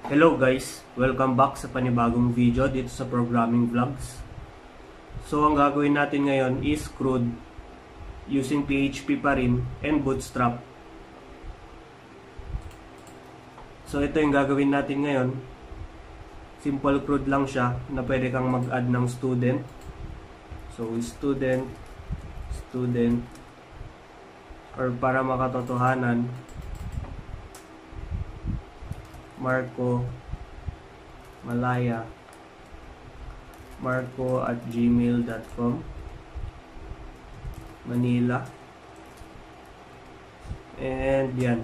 Hello guys! Welcome back sa panibagong video dito sa Programming Vlogs. So ang gagawin natin ngayon is CRUD using PHP pa rin and Bootstrap. So ito yung gagawin natin ngayon. Simple CRUD lang siya na pwede kang mag-add ng student. So student or para makatotohanan Marco Malaya marco@gmail.com Manila, and yan,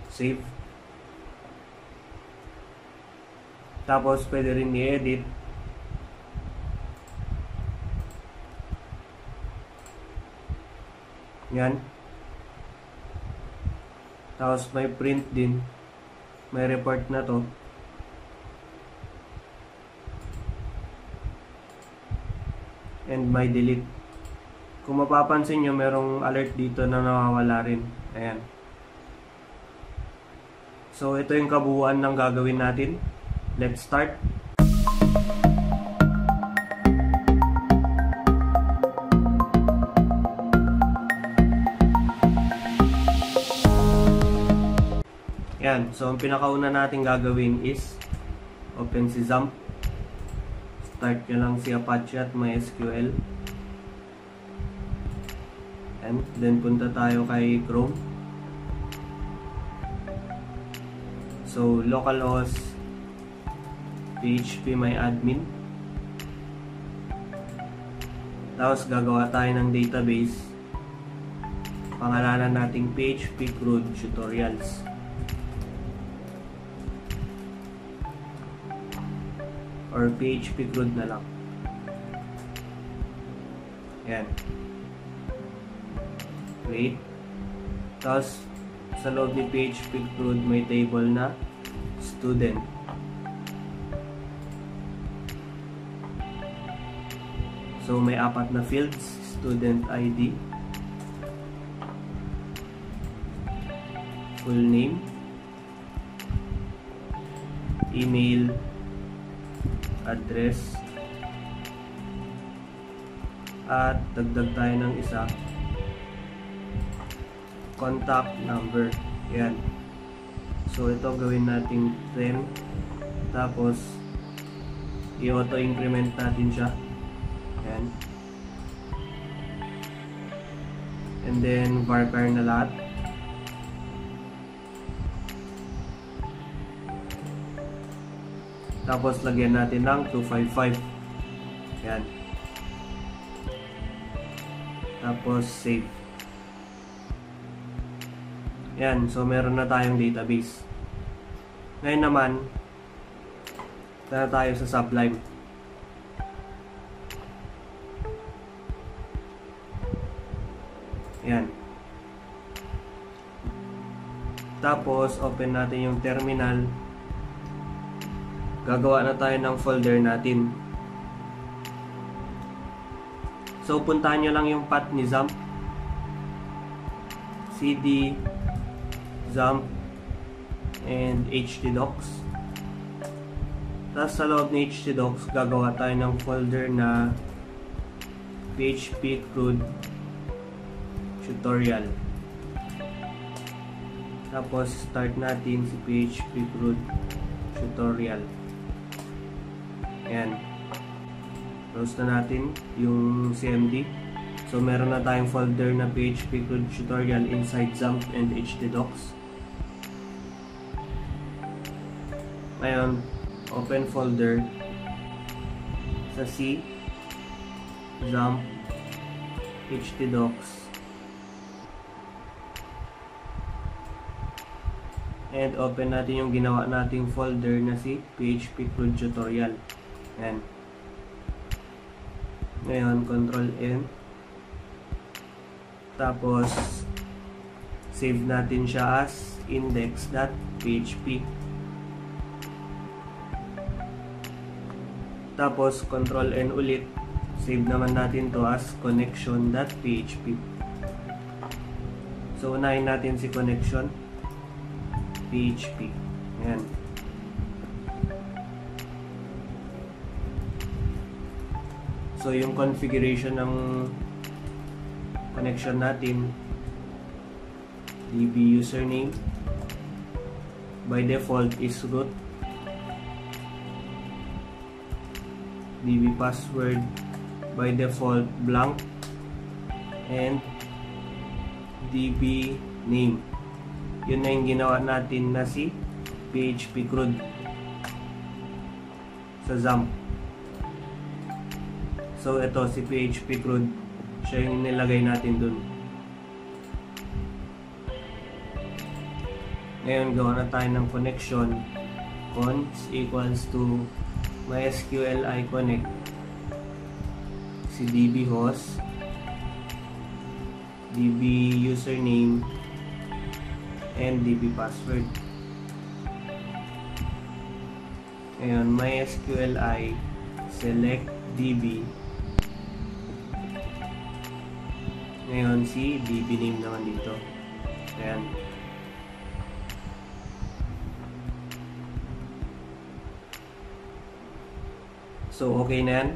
save. Tapos pwede rin i-edit. Yan. Tapos may print din. May report na to. And may delete. Kung mapapansin nyo, merong alert dito na nawawala rin. Ayan. So ito yung kabuuan ng gagawin natin. Let's start. Yan. So, ang pinakauna natin gagawin is open si XAMPP. Start nyo lang si Apache at MySQL. And then, punta tayo kay Chrome. So, localhost phpMyAdmin. Tapos, gagawa tayo ng database. Pangalanan nating PHP CRUD Tutorials. Or PHP CRUD na lang. Yan. Create. Tapos, sa loob ni PHP CRUD may table na student. So, may 4 na fields. Student ID, full name, email, address, at dagdag tayo ng isa, contact number. Yan. So ito gawin natin 10. Tapos i-auto increment natin siya. Yan. And then varchar na lahat. Tapos lagyan natin ng 255. Yan. Tapos save. Yan. So meron na tayong database. Ngayon naman, tara tayo sa Sublime. Yan. Tapos open natin yung terminal. Gagawa na tayo ng folder natin. So, puntahan nyo lang yung path ni XAMPP. cd XAMPP and htdocs. Tapos sa loob ni htdocs, gagawa tayo ng folder na PHP CRUD Tutorial. Tapos, start natin si PHP CRUD Tutorial. Ayan. Close na natin yung CMD. So, meron na tayong folder na PHP CRUD Tutorial inside XAMPP and htdocs. Ngayon, open folder sa C, XAMPP, htdocs, and open natin yung ginawa nating folder na si PHP CRUD Tutorial. Ayan. Ngayon, Ctrl-N. Tapos, save natin siya as index.php. Tapos, Ctrl-N ulit. Save naman natin to as connection.php. So, unahin natin si connection. PHP. Ayan. So, yung configuration ng connection natin, DB username, by default is root. DB password, by default blank. And DB name. Yun na yung ginawa natin na si PHP CRUD sa XAMPP. So, ito si PHP CRUD. Siya yung nilagay natin dun. Ngayon, gawa na tayo ng connection. Cons equals to MySQLi connect si DB host, DB username, and DB password. Ngayon, MySQLi select DB. Ngayon, si DB name naman dito. Ayan. So, okay na yan.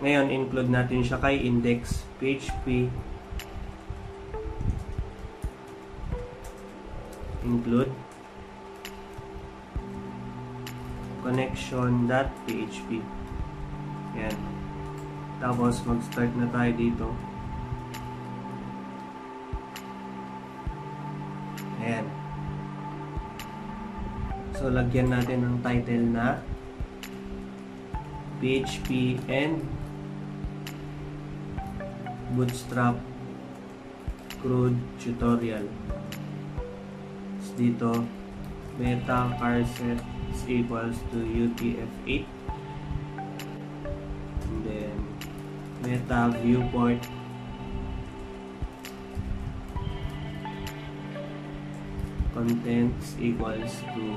Ngayon, include natin siya kay index PHP include connection.php. Ayan. Tapos, mag-start na tayo dito. Ayan. So, lagyan natin ng title na PHP and Bootstrap CRUD tutorial. So, dito meta charset is equals to UTF-8, and then meta viewport contents equals to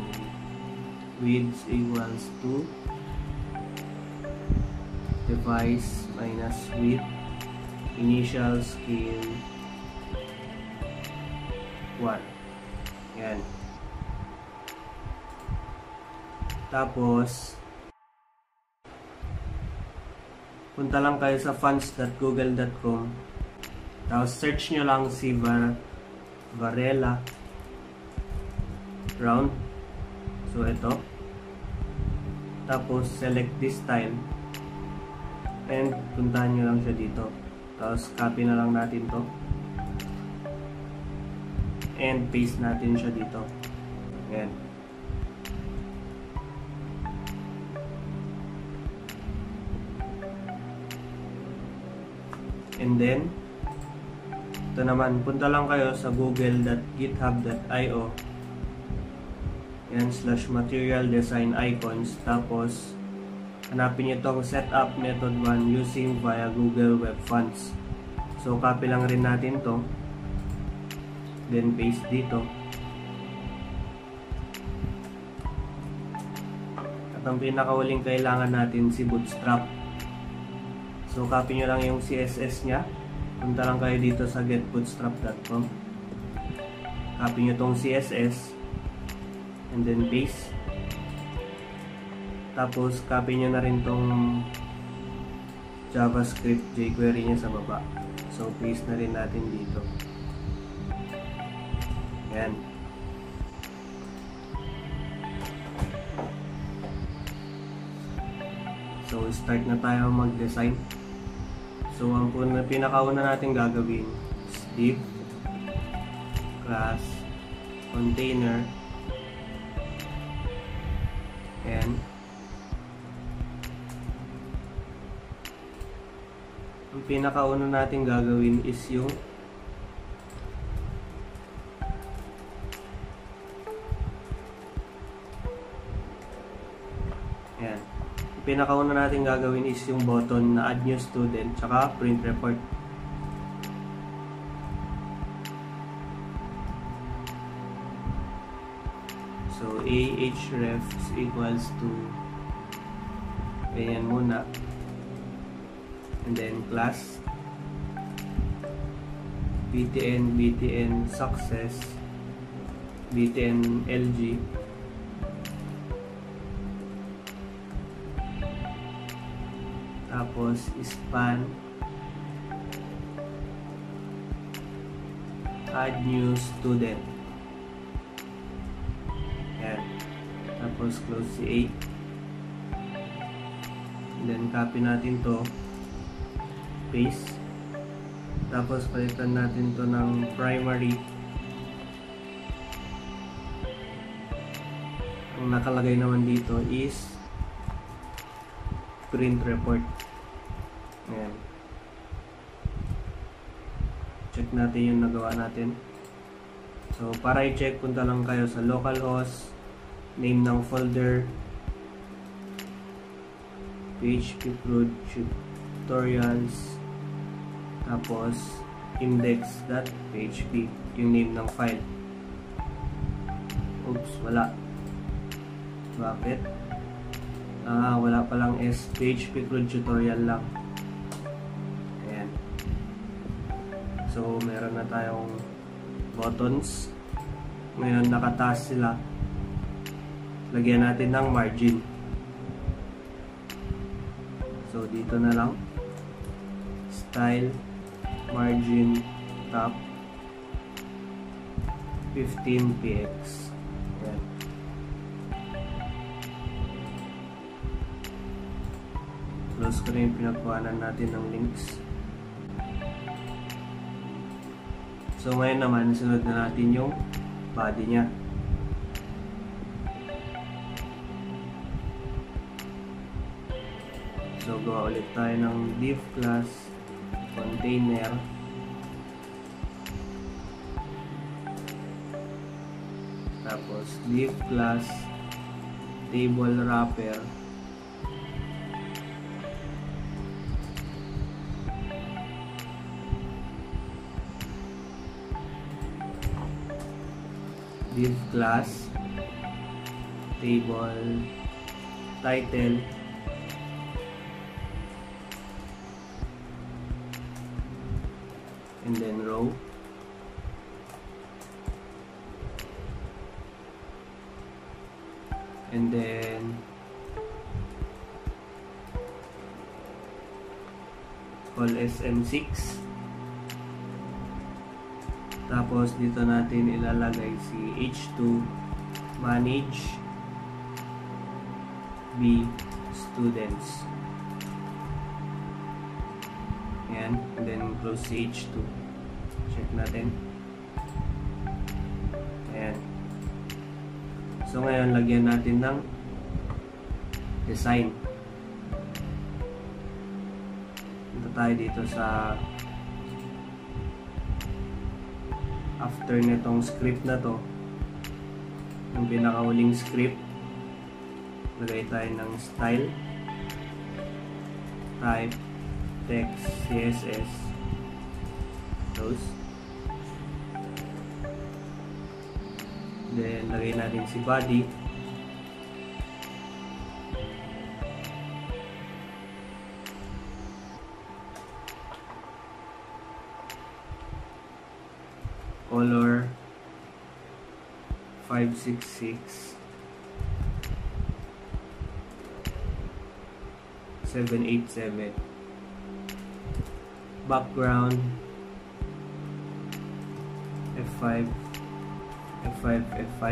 width equals to device minus width, initial scale 1. Yan. Tapos, punta lang kayo sa fonts.google.com. Tapos, search nyo lang si Varela round. So, ito. Tapos, select this style. And puntahan nyo lang siya dito. Tapos copy na lang natin to. And paste natin siya dito. Ayan. And then, ito naman, punta lang kayo sa google.github.io. Ayan, /material design icons. Tapos, hanapin nyo itong setup method 1 using via Google Web Fonts. So, copy lang rin natin to. Then, paste dito. At ang pinakawaling kailangan natin si Bootstrap. So, copy nyo lang yung CSS nya. Punta lang kayo dito sa getbootstrap.com. Copy nyo itong CSS. And then, paste. Tapos, copy nyo na rin tong JavaScript jQuery nya sa baba. So, paste na rin natin dito. Ayan. So, start na tayo mag-design. So, ang pinakauna natin gagawin is div, class, container, and ang pinakauna natin gagawin is yung ayan. Ang pinakauna natin gagawin is yung button na add new student tsaka print report. So ahref is equals to ayan muna. And then class btn success BTN LG, tapos span, add new student, yan, tapos close C8, then copy natin to, paste, tapos palitan natin to ng primary. Ang nakalagay naman dito is print report. Ayan. Check natin yung nagawa natin. So para i-check, punta lang kayo sa localhost, name ng folder, PHP Prod tutorials, tapos index.php, yung name ng file. Oops, wala. Bakit? Wala palang S. PHP Prod tutorial lang. Ayan. So meron na tayong buttons. Ngayon nakataas sila. Lagyan natin ng margin. So dito na lang, style, margin, top, 15px. Ayan. Close ko na yung pinagkuhanan natin ng links. So ngayon naman, sunod na natin yung body nya. So gawa ulit tayo ng div class container, tapos div class table wrapper, div class table title, and then row, and then call SM6. Tapos dito natin ilalagay si H2 manage B students. Ayan, and then close si H2. Check natin. Ayan. So ngayon lagyan natin ng design. Punta tayo dito sa after nitong script na to, yung pinakahuling script, lagay tayo ng style, type, text, CSS, those. Then lagay natin si body, color 566 787, background F5 F5 F5,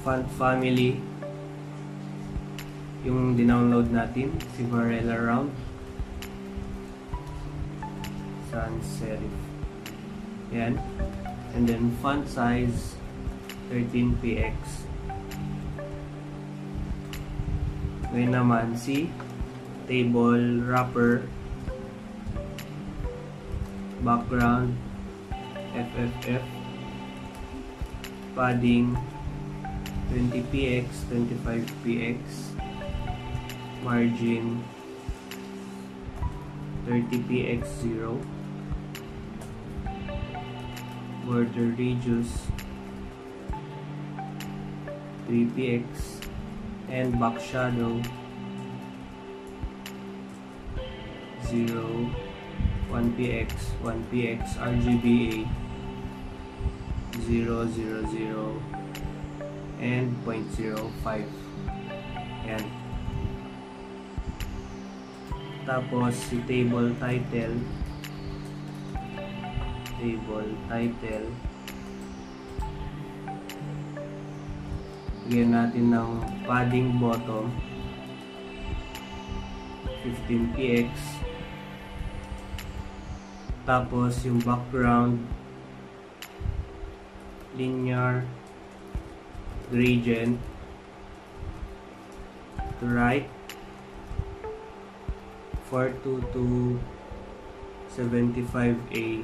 font family yung dinownload natin, si Varela Round, sans serif. Yan. And then font size 13px. Ngayon naman si table wrapper, background FFF, padding 20px 25px, margin 30px 0, border radius 3px, and back shadow 0, 1px, 1px, RGBA 0, 0, 0, and 0.05. Yan. Tapos si table title, bigyan natin ng padding bottom 15px. Tapos yung background linear gradient to right 422 75A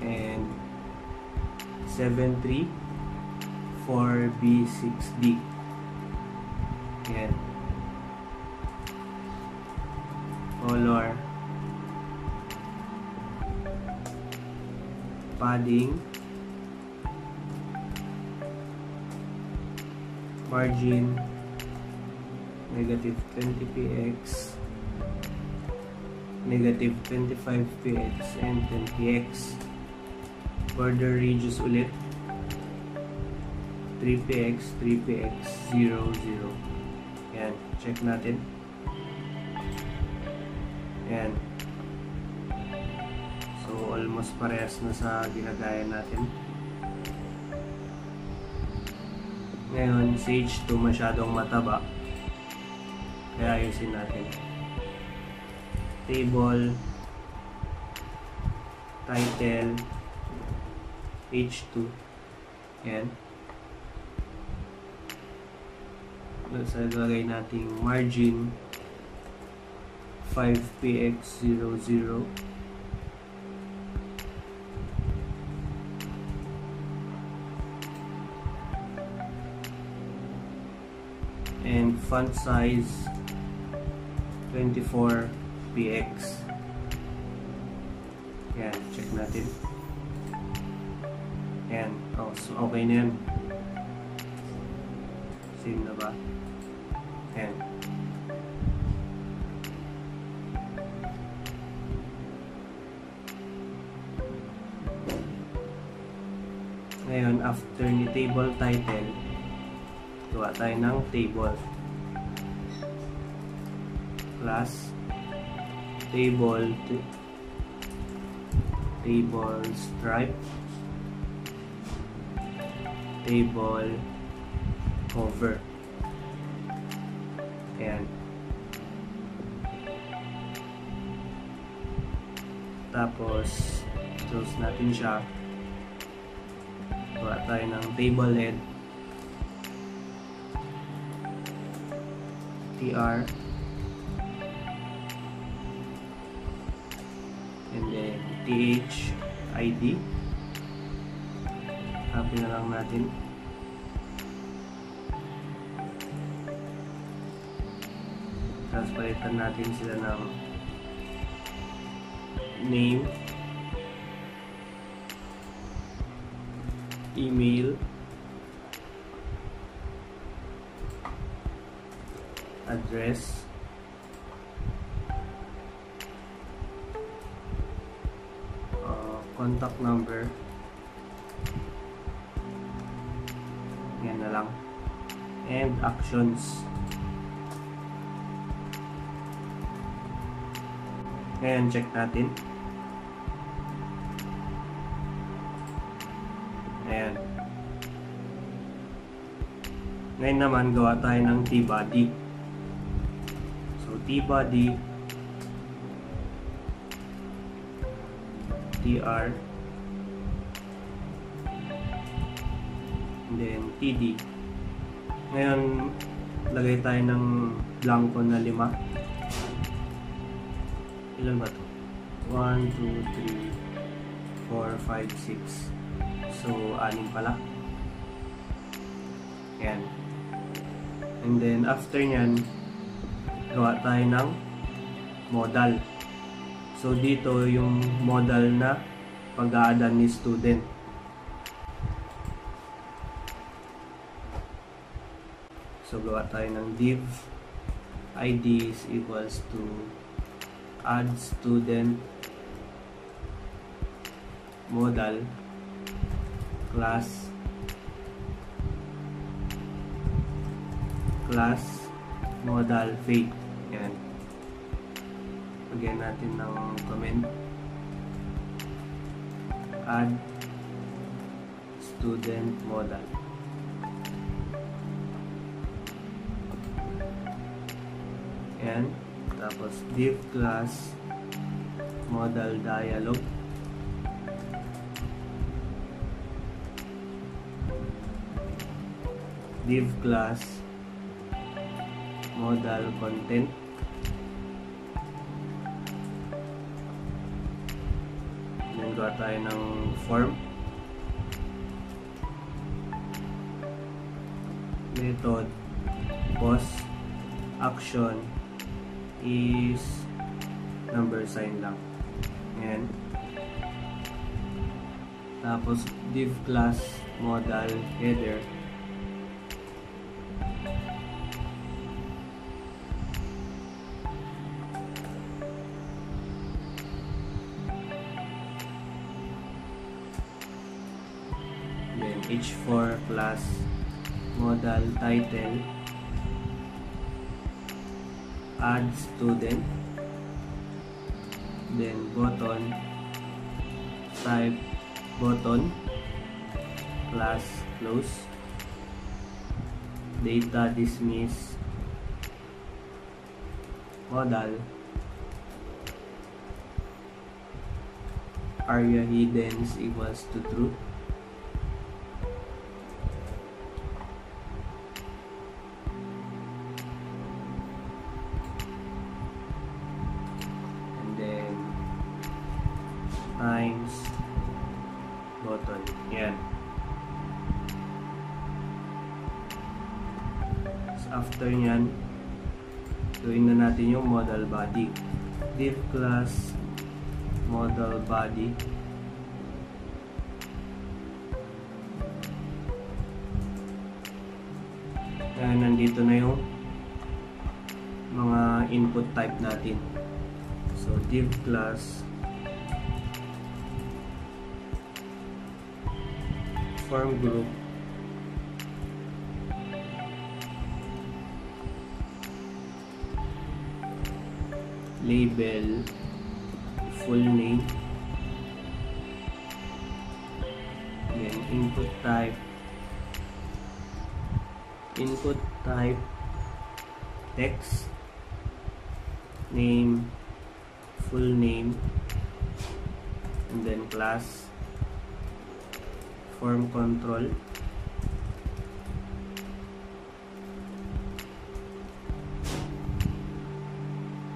and 73 4B6D. Yan. Color, padding, margin negative 20px, negative 25px, and 10px. Border radius ulit 3px, 3px, 0, 0. Yan, check natin. Yan. So, almost parehas na sa ginagaya natin. Ngayon, si H2 masyadong mataba. Kaya ayusin natin. Table, title, H2. Yan. Sa lagay nating margin 5px 00, and font size 24px. Yan, check natin. Yan, oh, so okay na yan. Same na ba? Yan. Ngayon, after ni table title, gawa tayo ng table. Class table stripe, table cover. Ayan. Tapos close natin siya. Gawa tayo ng table head, tr, and then th id. Copy na lang natin. Tapos palitan natin sila ng name, email, address, contact number. Yan na lang. And actions. Ngayon, check natin. Ayan. Ngayon naman, gawa tayo ng T-body. So, T-body, TR, and then TD. Ngayon, lagay tayo ng blanco na 5. Ilan ba ito? 1, 2, 3, 4, 5, 6. So, 6 pala. Ayan. And then, after nyan, gawa tayo ng modal. So, dito yung modal na pag-aadan ni student. So, gawa tayo ng div id is equals to add student modal class modal fake. Yan. Lagyan natin ng comment. Add student modal. Yan. Tapos div class modal dialog. Div class modal content. Then gawa tayo ng form. Method post action is number sign lang. Ayan. Tapos div class modal header. Then h4 class modal title. Add student. Then button, type button class close. Data dismiss modal. Area hidden is equals to true. Times button. Yan. So after nyan, gawin na natin yung modal body. Div class modal body. Ayan, nandito na yung mga input type natin. So div class form group, label full name, then input type text, name full name, and then class form control,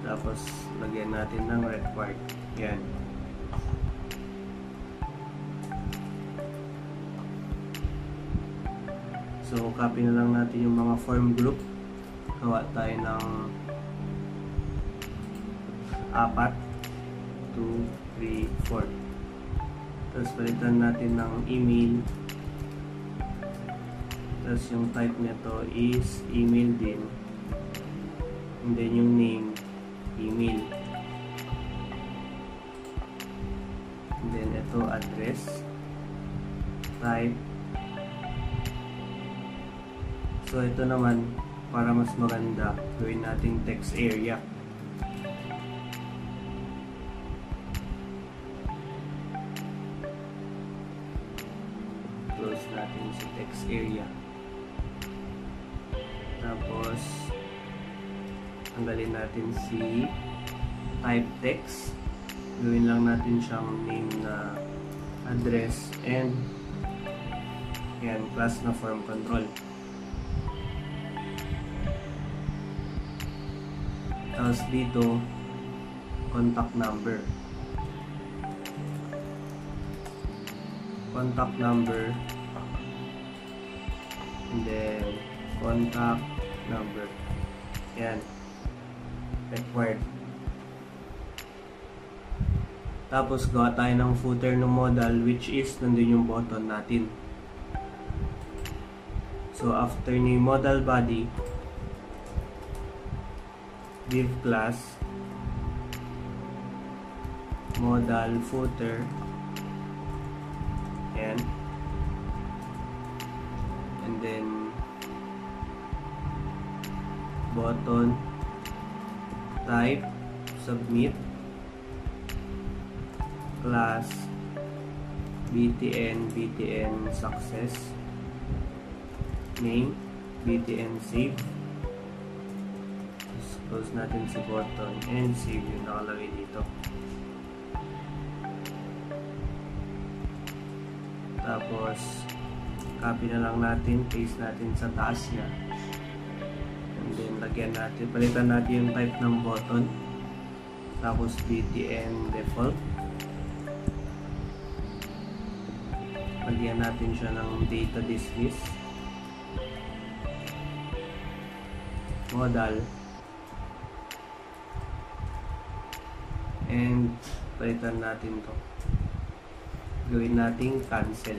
tapos lagyan natin ng required. Yan. So copy na lang natin yung mga form group. Gawa tayo ng 4, 2, 3, 4. Tapos palitan natin ng email. Tapos yung type nito is email din. And then yung name, email. And then ito address. Type. So ito naman, para mas maganda, gawin natin text area. Close natin si text area. Tapos tanggalin natin si type text. Gawin lang natin siyang name na address and yan, class na form control. Tapos dito contact number. Contact number, and then contact number. Yan. Required. Tapos gawa tayo ng footer ng modal, which is nandun yung button natin. So after ni modal body, div class modal footer. Yan. button, type, submit, class, btn success, name, btn save. Close natin si button and save yung nakalagay dito. Tapos copy na lang natin, paste natin sa taas niya, and then lagyan natin, palitan natin yung type ng button, tapos btn default, lagyan natin siya ng data dismiss, modal, and palitan natin to, gawin nating cancel.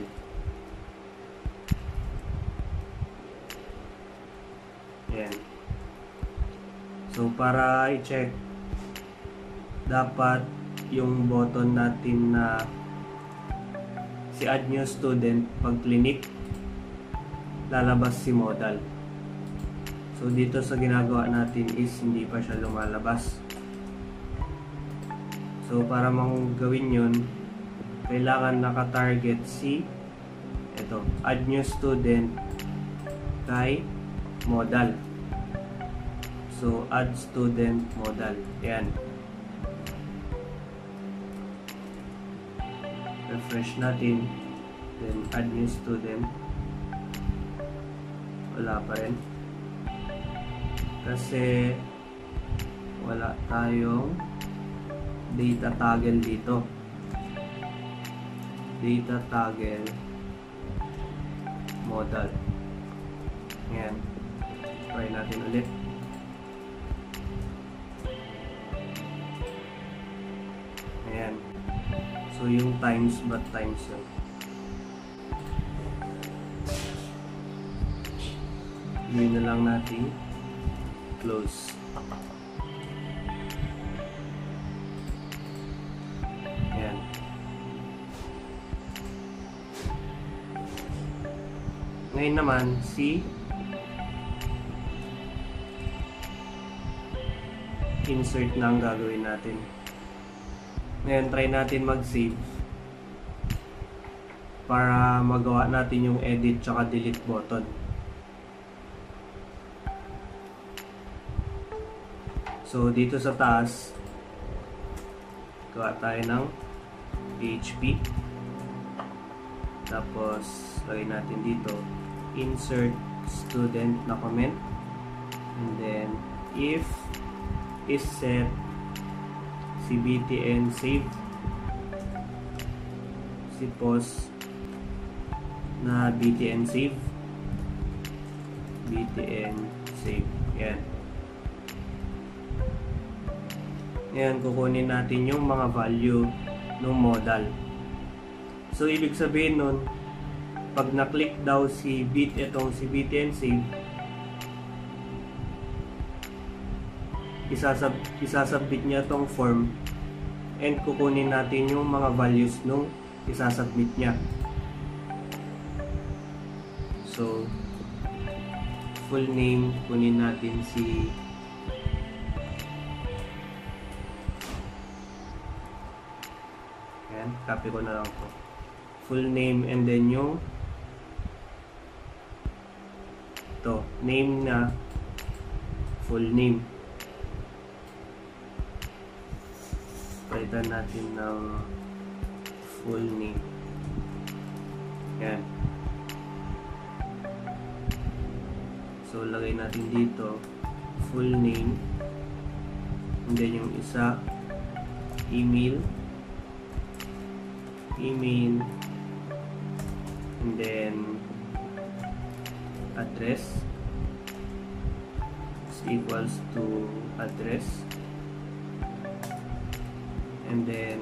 Yan. So para i-check, dapat yung button natin na si add new student, pag clinic, lalabas si modal. So dito sa ginagawa natin is hindi pa siya lumalabas. So para gawin yun, kailangan naka-target si ito, add new student kay modal. So add student modal. Yan. Refresh natin, then add new student. Wala pa rin kasi wala tayong data toggle dito. Data toggle modal. Yan. Try natin ulit. Ayan. So yung times, but times yun. Gawin na lang natin close. Ayan. Ngayon naman, si insert na ang gagawin natin. Ngayon, try natin mag-save para magawa natin yung edit tsaka delete button. So, dito sa taas, gawa tayo ng PHP. Tapos, lagay natin dito, insert student na comment. And then, if is set si btn save, si post na btn save, yan. Yan, kukunin natin yung mga value ng modal. So ibig sabihin nun, pag na-click daw si itong si btn save, isasubmit niya tong form and kukunin natin yung mga values nung isasubmit niya. So full name, kunin natin si yan, copy ko na lang po, full name, and then yung to name na full name. Palitan natin ng full name. Yan. So lagay natin dito full name, and then yung isa email, and then address is equals to address, and then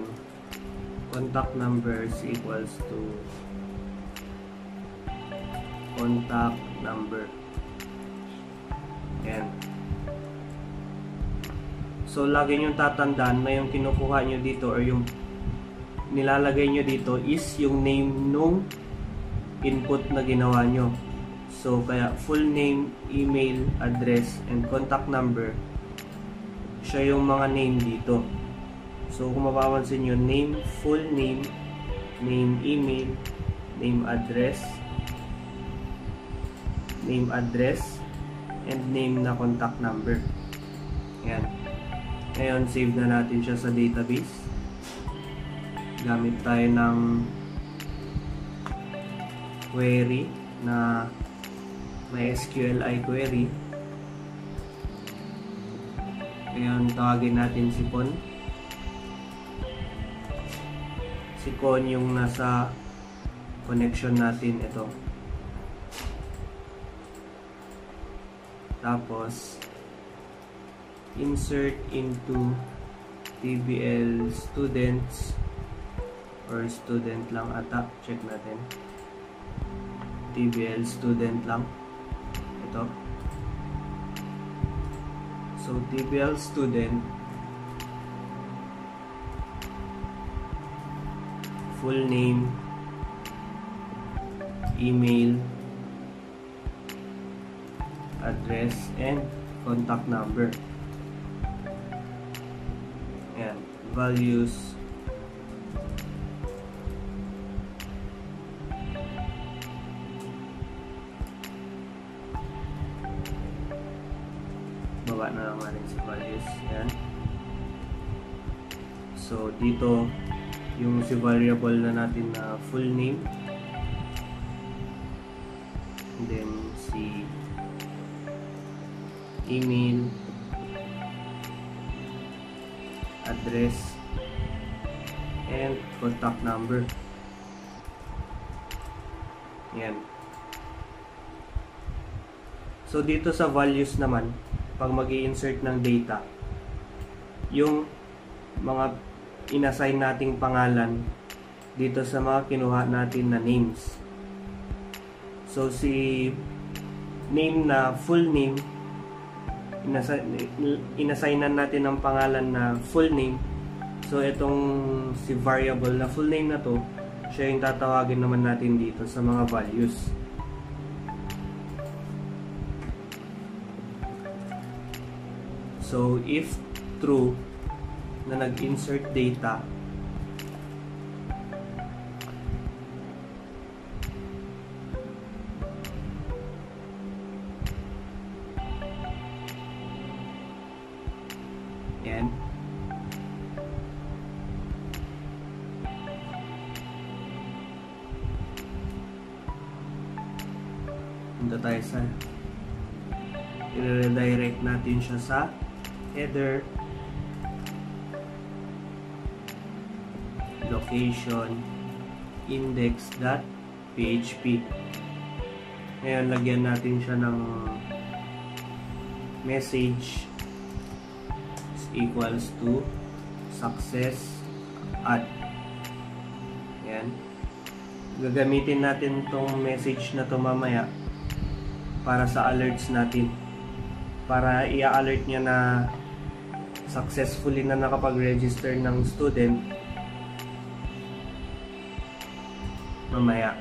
contact number is equals to contact number. Yan. So lagi nyo tatandaan na yung kinukuha nyo dito or yung nilalagay nyo dito is yung name nung input na ginawa nyo. So, kaya full name, email, address, and contact number, siya yung mga name dito. So, kung mapapansin nyo, name, full name, name, email, name, address, and name na contact number. Ayan. Ngayon, save na natin siya sa database. Gamit tayo ng query na MySQLi query. Ngayon, tawagin natin si Con. Si Con yung nasa connection natin, ito. Tapos, insert into TBL students or student lang ata. Check natin. TBL student lang. Ito. So, TBL student, full name, email, address, and contact number. Ayan. Values. Baba na naman rin sa values. Ayan. So, dito, yung si variable na natin na full name. And then, si email, address, and contact number. Ayan. So, dito sa values naman, pag mag-i-insert ng data, yung mga inassign nating pangalan dito sa mga kinuha natin na names. So, si name na full name, inassignan natin ng pangalan na full name. So, itong si variable na full name na to, siya yung tatawagin naman natin dito sa mga values. So, if true na nag-insert data, yan, punta tayo sa i-redirect natin siya sa header, location, index.php. Ngayon, lagyan natin siya ng message equals to success add. Yan. Gagamitin natin tong message na to mamaya para sa alerts natin. Para i-alert niya na successfully na nakapag-register ng student mamaya.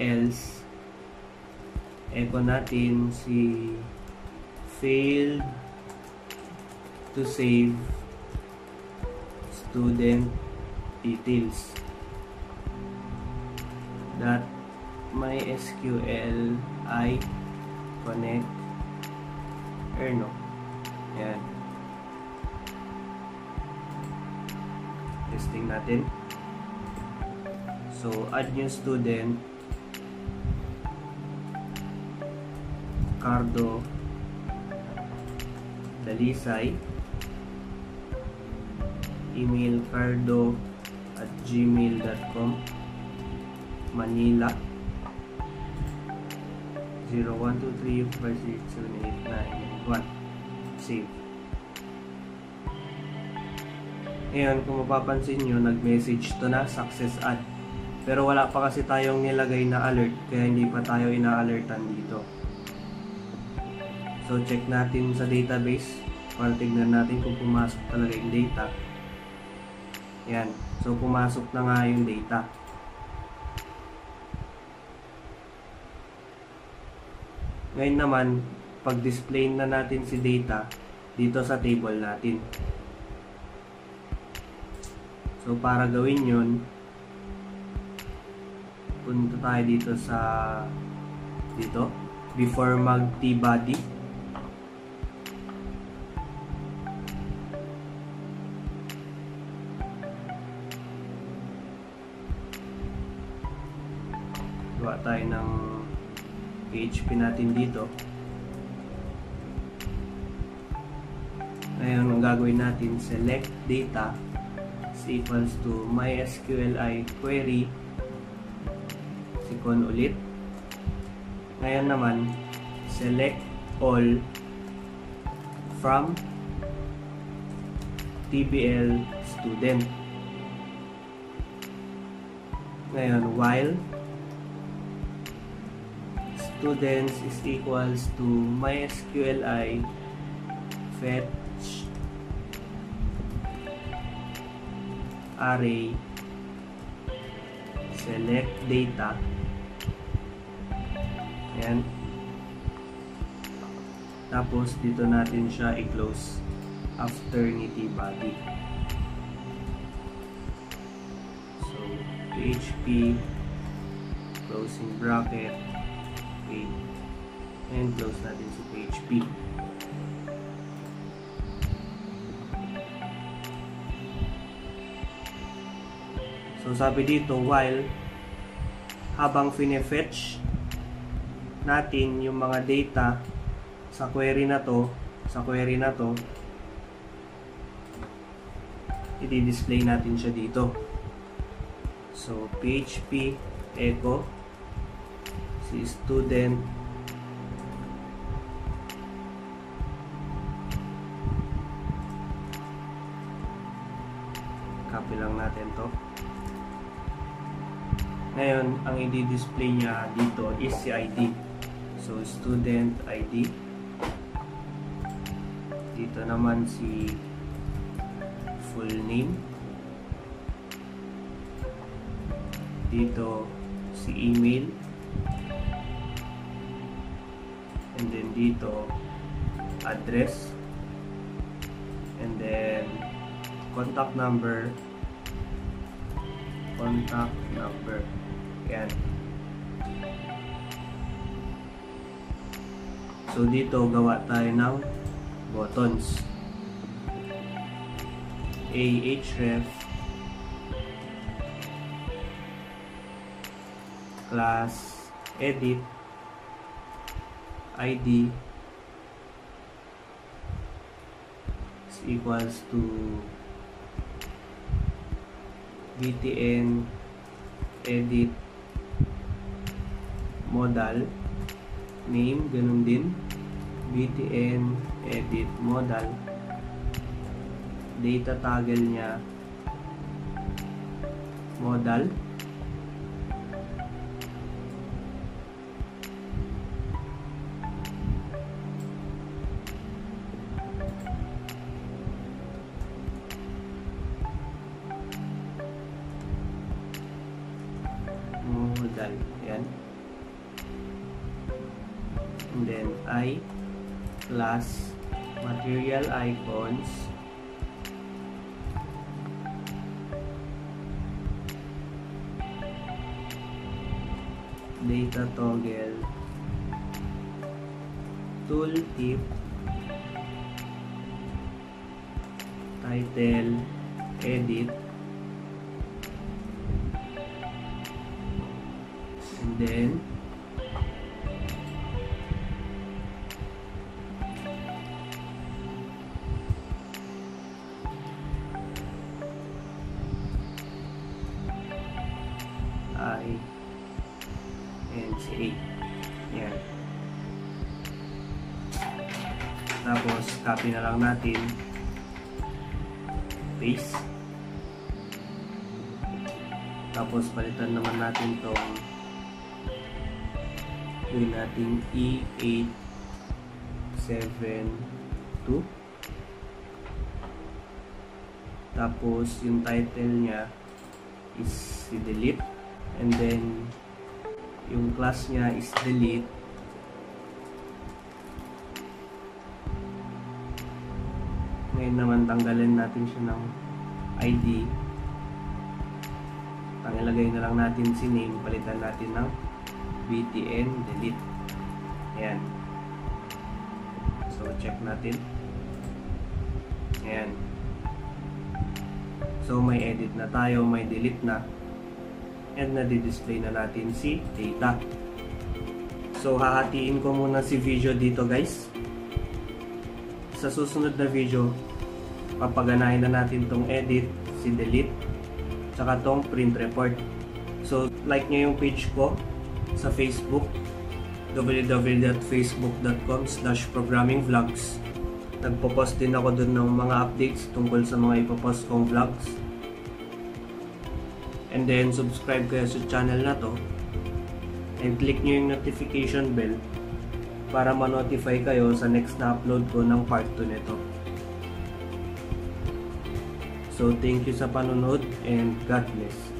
Else, echo natin si failed to save student details that MySQL I connect erno. Yan. Testing natin. So, add new student Cardo Dalisay, email cardo@gmail.com, Manila 0123567891. Save. Ngayon, kung mapapansin nyo, nag-message to na success add, pero wala pa kasi tayong nilagay na alert, kaya hindi pa tayo ina-alertan dito. So, check natin sa database para tignan natin kung pumasok talaga yung data. Yan. So, pumasok na nga yung data. Ngayon naman, pag-display na natin si data dito sa table natin. So, para gawin yun, punta tayo dito sa before mag-tbody. Gawa tayo ng PHP natin dito. Ngayon, ang gagawin natin, select data is equals to MySQLi query second ulit. Ngayon naman, select all from TBL student. Ngayon, while students is equals to MySQLi fetch array select data. Ayan. Tapos dito natin siya i-close after ni tbody. So PHP closing bracket, okay, and close natin si PHP. So sabi dito, while habang fine-fetch natin yung mga data sa query na to, i-display natin siya dito. So PHP echo si student copy lang natin to. Ngayon, ang i-display niya dito is si ID. So, student ID. Dito naman si full name. Dito si email. And then dito address. And then contact number. Yan. So dito gawa tayo ng buttons. Ahref class edit ID is equals to btn edit modal name, ganun din btn edit modal data toggle nya modal yan. And then I class material icons data toggle tooltip title edit and then INC8. Yan. Tapos copy na lang natin, paste. Tapos palitan naman natin tong gawin natin E872. Tapos yung title niya is delete, and then yung class niya is delete. Ngayon naman tanggalin natin siya ng ID. Ilagay na lang natin si name, palitan natin ng btn delete. Ayan. So check natin. Ayan. So may edit na tayo, may delete na, and nadi-display na natin si data. So hahatiin ko muna si video dito guys. Sa susunod na video, papaganahin na natin tong edit, si delete, tsaka tong print report. So like nyo yung page ko sa Facebook, www.facebook.com/programmingvlogs. Nagpo-post din ako dun ng mga updates tungkol sa mga ipopost kong vlogs. And then subscribe kayo sa channel na to, and click nyo yung notification bell para ma-notify kayo sa next na upload ko ng part 2 nito. So thank you sa panonood, and God bless.